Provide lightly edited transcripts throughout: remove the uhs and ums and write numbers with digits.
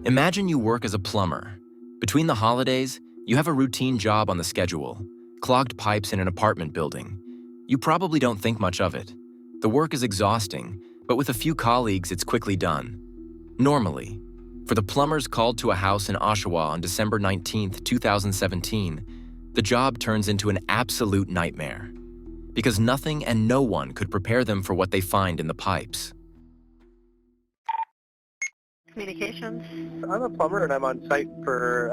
Imagine you work as a plumber. Between the holidays, you have a routine job on the schedule, clogged pipes in an apartment building. You probably don't think much of it. The work is exhausting, but with a few colleagues, it's quickly done. Normally, for the plumbers called to a house in Oshawa on December 19, 2017, the job turns into an absolute nightmare, because nothing and no one could prepare them for what they find in the pipes. Communications. I'm a plumber and I'm on site for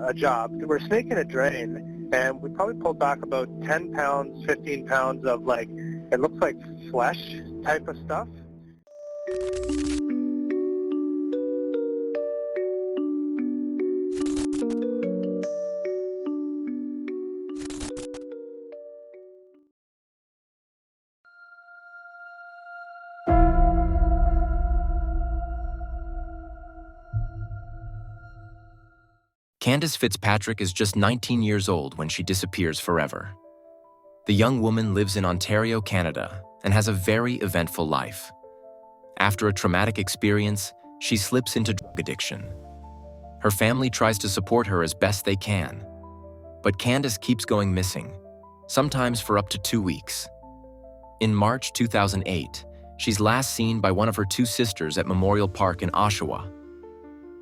a job. We're snaking a drain and we probably pulled back about 10 pounds, 15 pounds of it looks like flesh type of stuff. Candace Fitzpatrick is just 19 years old when she disappears forever. The young woman lives in Ontario, Canada, and has a very eventful life. After a traumatic experience, she slips into drug addiction. Her family tries to support her as best they can, but Candace keeps going missing, sometimes for up to 2 weeks. In March 2008, she's last seen by one of her two sisters at Memorial Park in Oshawa.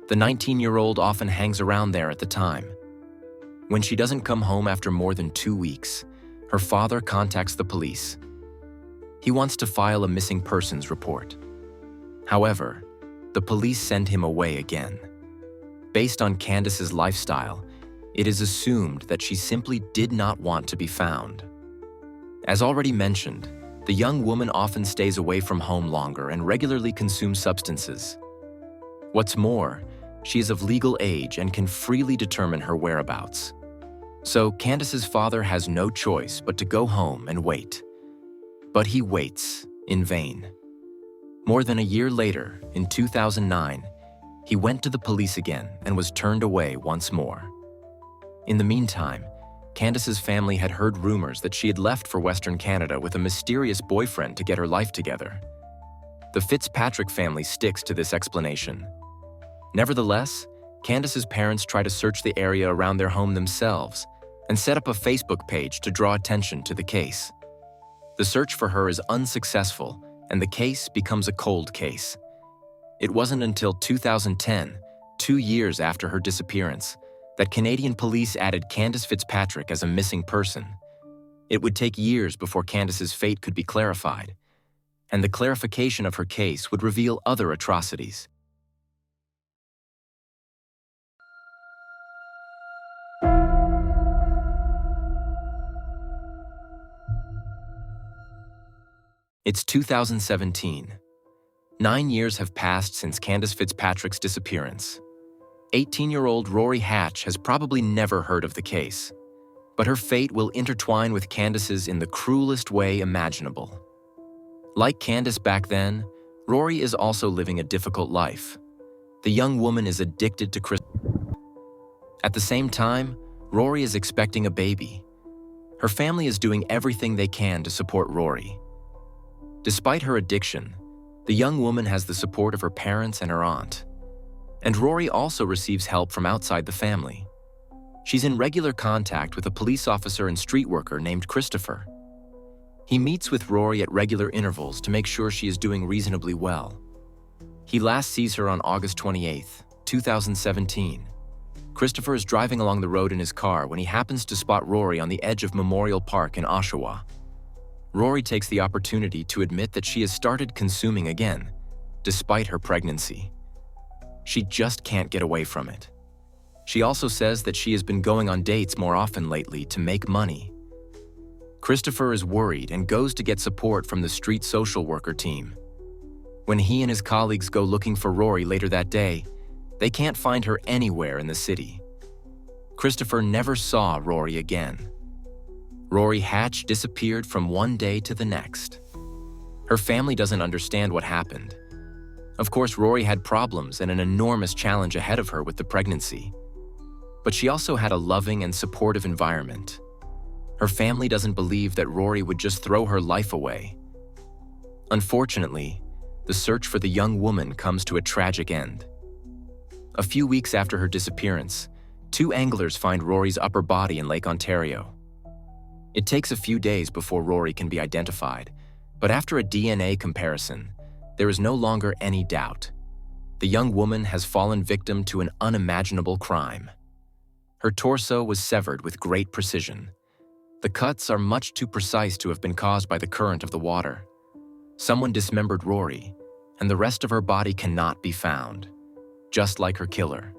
The 19-year-old often hangs around there at the time. When she doesn't come home after more than 2 weeks, her father contacts the police. He wants to file a missing persons report. However, the police send him away again. Based on Candace's lifestyle, it is assumed that she simply did not want to be found. As already mentioned, the young woman often stays away from home longer and regularly consumes substances. What's more, she is of legal age and can freely determine her whereabouts. So Candace's father has no choice but to go home and wait. But he waits in vain. More than a year later, in 2009, he went to the police again and was turned away once more. In the meantime, Candace's family had heard rumors that she had left for Western Canada with a mysterious boyfriend to get her life together. The Fitzpatrick family sticks to this explanation. Nevertheless, Candace's parents try to search the area around their home themselves and set up a Facebook page to draw attention to the case. The search for her is unsuccessful, and the case becomes a cold case. It wasn't until 2010, 2 years after her disappearance, that Canadian police added Candace Fitzpatrick as a missing person. It would take years before Candace's fate could be clarified, and the clarification of her case would reveal other atrocities. It's 2017. 9 years have passed since Candace Fitzpatrick's disappearance. 18-year-old Rori Hache has probably never heard of the case, but her fate will intertwine with Candace's in the cruelest way imaginable. Like Candace back then, Rory is also living a difficult life. The young woman is addicted to crystal. At the same time, Rory is expecting a baby. Her family is doing everything they can to support Rory. Despite her addiction, the young woman has the support of her parents and her aunt. And Rory also receives help from outside the family. She's in regular contact with a police officer and street worker named Christopher. He meets with Rory at regular intervals to make sure she is doing reasonably well. He last sees her on August 28, 2017. Christopher is driving along the road in his car when he happens to spot Rory on the edge of Memorial Park in Oshawa. Rory takes the opportunity to admit that she has started consuming again, despite her pregnancy. She just can't get away from it. She also says that she has been going on dates more often lately to make money. Christopher is worried and goes to get support from the street social worker team. When he and his colleagues go looking for Rory later that day, they can't find her anywhere in the city. Christopher never saw Rory again. Rori Hache disappeared from one day to the next. Her family doesn't understand what happened. Of course, Rory had problems and an enormous challenge ahead of her with the pregnancy. But she also had a loving and supportive environment. Her family doesn't believe that Rory would just throw her life away. Unfortunately, the search for the young woman comes to a tragic end. A few weeks after her disappearance, 2 anglers find Rory's upper body in Lake Ontario. It takes a few days before Rory can be identified, but after a DNA comparison, there is no longer any doubt. The young woman has fallen victim to an unimaginable crime. Her torso was severed with great precision. The cuts are much too precise to have been caused by the current of the water. Someone dismembered Rory, and the rest of her body cannot be found, just like her killer.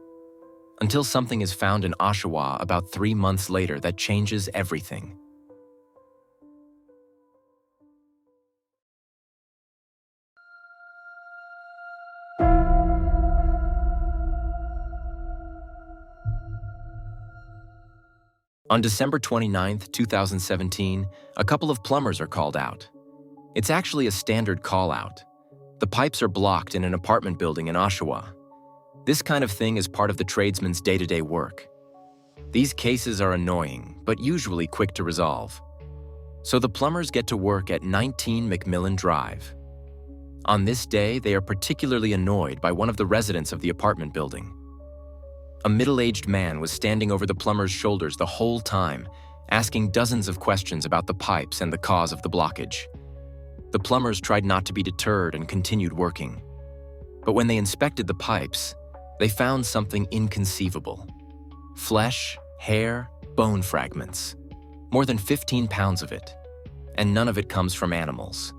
Until something is found in Oshawa about 3 months later that changes everything. On December 29, 2017, a couple of plumbers are called out. It's actually a standard call-out. The pipes are blocked in an apartment building in Oshawa. This kind of thing is part of the tradesman's day-to-day work. These cases are annoying, but usually quick to resolve. So the plumbers get to work at 19 McMillan Drive. On this day, they are particularly annoyed by one of the residents of the apartment building. A middle-aged man was standing over the plumber's shoulders the whole time, asking dozens of questions about the pipes and the cause of the blockage. The plumbers tried not to be deterred and continued working. But when they inspected the pipes, they found something inconceivable. Flesh, hair, bone fragments. More than 15 pounds of it. And none of it comes from animals.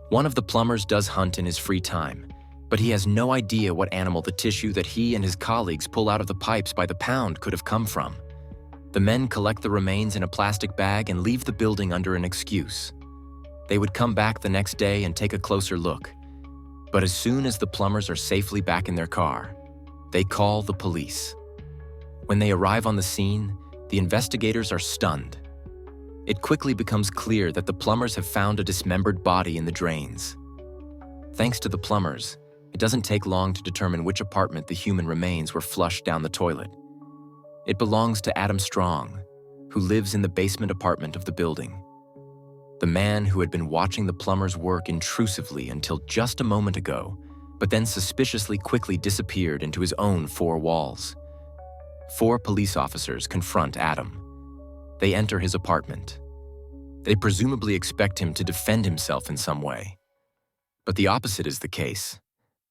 One of the plumbers does hunt in his free time, but he has no idea what animal the tissue that he and his colleagues pull out of the pipes by the pound could have come from. The men collect the remains in a plastic bag and leave the building under an excuse. They would come back the next day and take a closer look. But as soon as the plumbers are safely back in their car, they call the police. When they arrive on the scene, the investigators are stunned. It quickly becomes clear that the plumbers have found a dismembered body in the drains. Thanks to the plumbers, it doesn't take long to determine which apartment the human remains were flushed down the toilet. It belongs to Adam Strong, who lives in the basement apartment of the building. The man who had been watching the plumbers work intrusively until just a moment ago, but then suspiciously quickly disappeared into his own 4 walls. 4 police officers confront Adam. They enter his apartment. They presumably expect him to defend himself in some way. But the opposite is the case.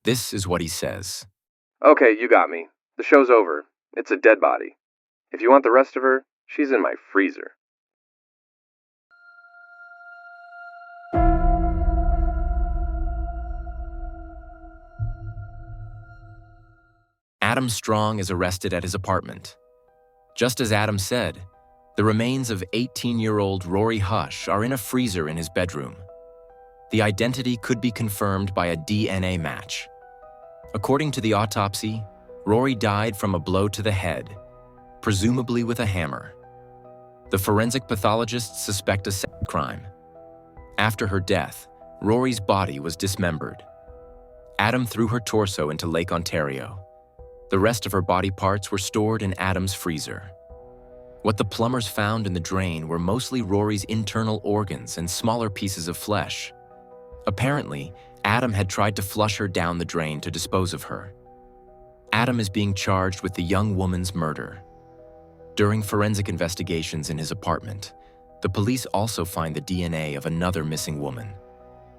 This is what he says. Okay, you got me. The show's over. It's a dead body. If you want the rest of her, she's in my freezer. Adam Strong is arrested at his apartment. Just as Adam said, the remains of 18-year-old Rori Hache are in a freezer in his bedroom. The identity could be confirmed by a DNA match. According to the autopsy, Rory died from a blow to the head, presumably with a hammer. The forensic pathologists suspect a sex crime. After her death, Rory's body was dismembered. Adam threw her torso into Lake Ontario. The rest of her body parts were stored in Adam's freezer. What the plumbers found in the drain were mostly Rory's internal organs and smaller pieces of flesh. Apparently, Adam had tried to flush her down the drain to dispose of her. Adam is being charged with the young woman's murder. During forensic investigations in his apartment, the police also find the DNA of another missing woman.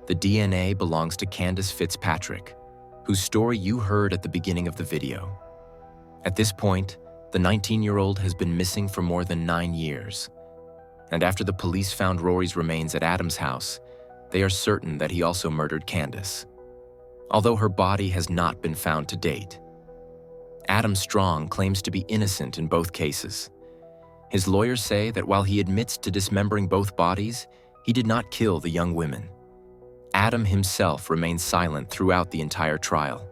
The DNA belongs to Candace Fitzpatrick, whose story you heard at the beginning of the video. At this point, the 19-year-old has been missing for more than 9 years. And after the police found Rory's remains at Adam's house, they are certain that he also murdered Candace, although her body has not been found to date. Adam Strong claims to be innocent in both cases. His lawyers say that while he admits to dismembering both bodies, he did not kill the young women. Adam himself remains silent throughout the entire trial.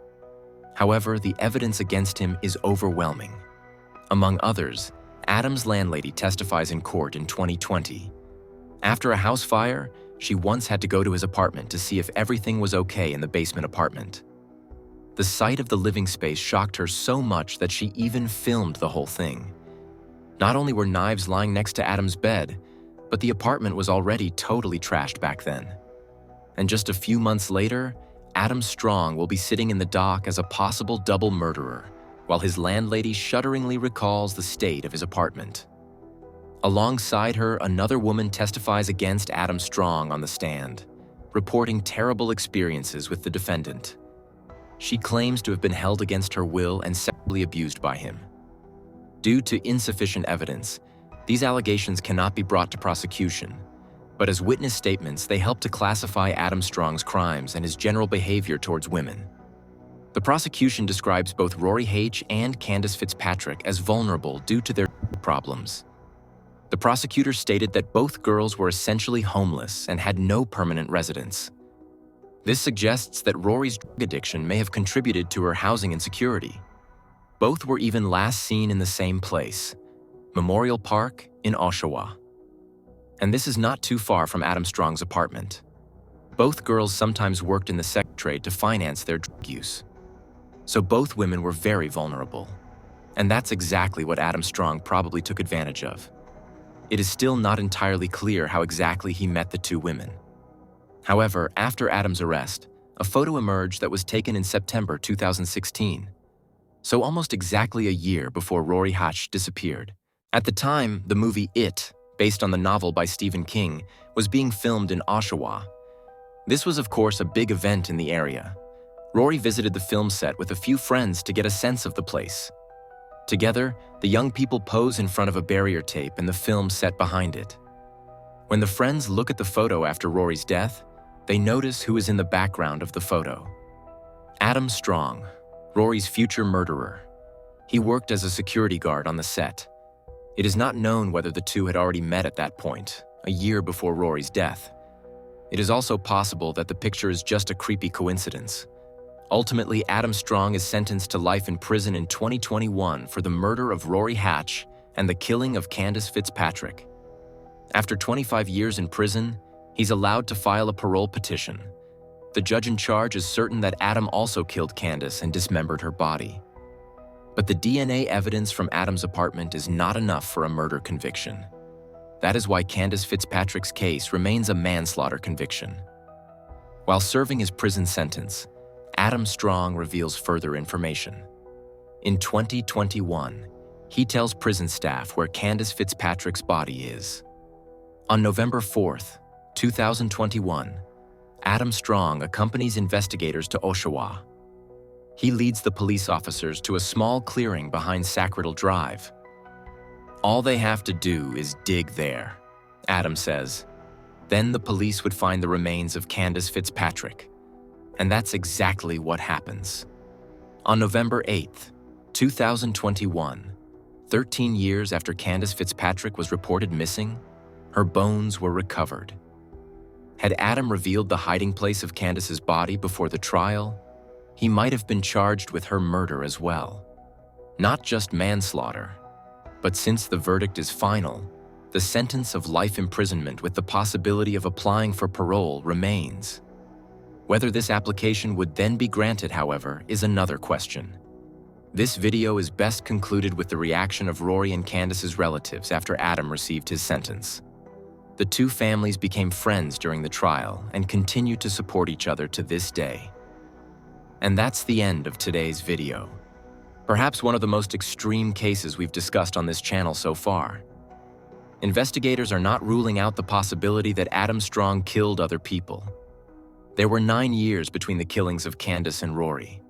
However, the evidence against him is overwhelming. Among others, Adam's landlady testifies in court in 2020. After a house fire, she once had to go to his apartment to see if everything was okay in the basement apartment. The sight of the living space shocked her so much that she even filmed the whole thing. Not only were knives lying next to Adam's bed, but the apartment was already totally trashed back then. And just a few months later, Adam Strong will be sitting in the dock as a possible double murderer, while his landlady shudderingly recalls the state of his apartment. Alongside her, another woman testifies against Adam Strong on the stand, reporting terrible experiences with the defendant. She claims to have been held against her will and sexually abused by him. Due to insufficient evidence, these allegations cannot be brought to prosecution, but as witness statements, they help to classify Adam Strong's crimes and his general behavior towards women. The prosecution describes both Rori Hache and Candace Fitzpatrick as vulnerable due to their problems. The prosecutor stated that both girls were essentially homeless and had no permanent residence. This suggests that Rory's drug addiction may have contributed to her housing insecurity. Both were even last seen in the same place, Memorial Park in Oshawa. And this is not too far from Adam Strong's apartment. Both girls sometimes worked in the sex trade to finance their drug use. So both women were very vulnerable. And that's exactly what Adam Strong probably took advantage of. It is still not entirely clear how exactly he met the two women. However, after Adam's arrest, a photo emerged that was taken in September 2016, so almost exactly a year before Rori Hache disappeared. At the time, the movie It, based on the novel by Stephen King, was being filmed in Oshawa. This was, of course, a big event in the area. Rory visited the film set with a few friends to get a sense of the place. Together, the young people pose in front of a barrier tape and the film set behind it. When the friends look at the photo after Rory's death, they notice who is in the background of the photo. Adam Strong, Rory's future murderer. He worked as a security guard on the set. It is not known whether the two had already met at that point, a year before Rory's death. It is also possible that the picture is just a creepy coincidence. Ultimately, Adam Strong is sentenced to life in prison in 2021 for the murder of Rori Hache and the killing of Candace Fitzpatrick. After 25 years in prison, he's allowed to file a parole petition. The judge in charge is certain that Adam also killed Candace and dismembered her body. But the DNA evidence from Adam's apartment is not enough for a murder conviction. That is why Candace Fitzpatrick's case remains a manslaughter conviction. While serving his prison sentence, Adam Strong reveals further information. In 2021, he tells prison staff where Candace Fitzpatrick's body is. On November 4th, 2021, Adam Strong accompanies investigators to Oshawa. He leads the police officers to a small clearing behind Sackriddle Drive. All they have to do is dig there, Adam says. Then the police would find the remains of Candace Fitzpatrick. And that's exactly what happens. On November 8th, 2021, 13 years after Candace Fitzpatrick was reported missing, her bones were recovered. Had Adam revealed the hiding place of Candace's body before the trial, he might have been charged with her murder as well. Not just manslaughter, but since the verdict is final, the sentence of life imprisonment with the possibility of applying for parole remains. Whether this application would then be granted, however, is another question. This video is best concluded with the reaction of Rory and Candace's relatives after Adam received his sentence. The two families became friends during the trial and continue to support each other to this day. And that's the end of today's video. Perhaps one of the most extreme cases we've discussed on this channel so far. Investigators are not ruling out the possibility that Adam Strong killed other people. There were 9 years between the killings of Candace and Rory.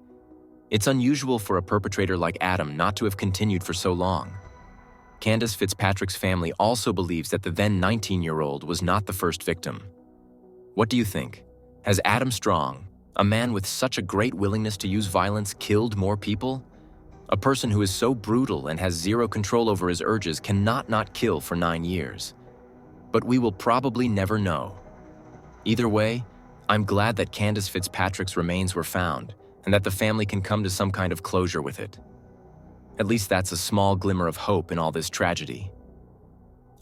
It's unusual for a perpetrator like Adam not to have continued for so long. Candace Fitzpatrick's family also believes that the then 19-year-old was not the first victim. What do you think? Has Adam Strong, a man with such a great willingness to use violence, killed more people? A person who is so brutal and has zero control over his urges cannot not kill for 9 years. But we will probably never know. Either way, I'm glad that Candace Fitzpatrick's remains were found and that the family can come to some kind of closure with it. At least that's a small glimmer of hope in all this tragedy.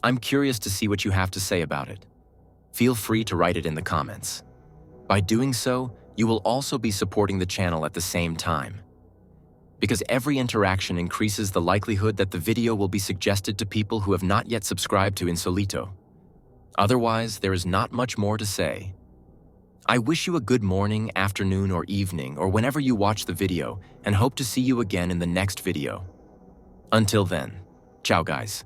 I'm curious to see what you have to say about it. Feel free to write it in the comments. By doing so, you will also be supporting the channel at the same time. Because every interaction increases the likelihood that the video will be suggested to people who have not yet subscribed to Insolito. Otherwise, there is not much more to say. I wish you a good morning, afternoon, or evening, or whenever you watch the video, and hope to see you again in the next video. Until then, ciao guys.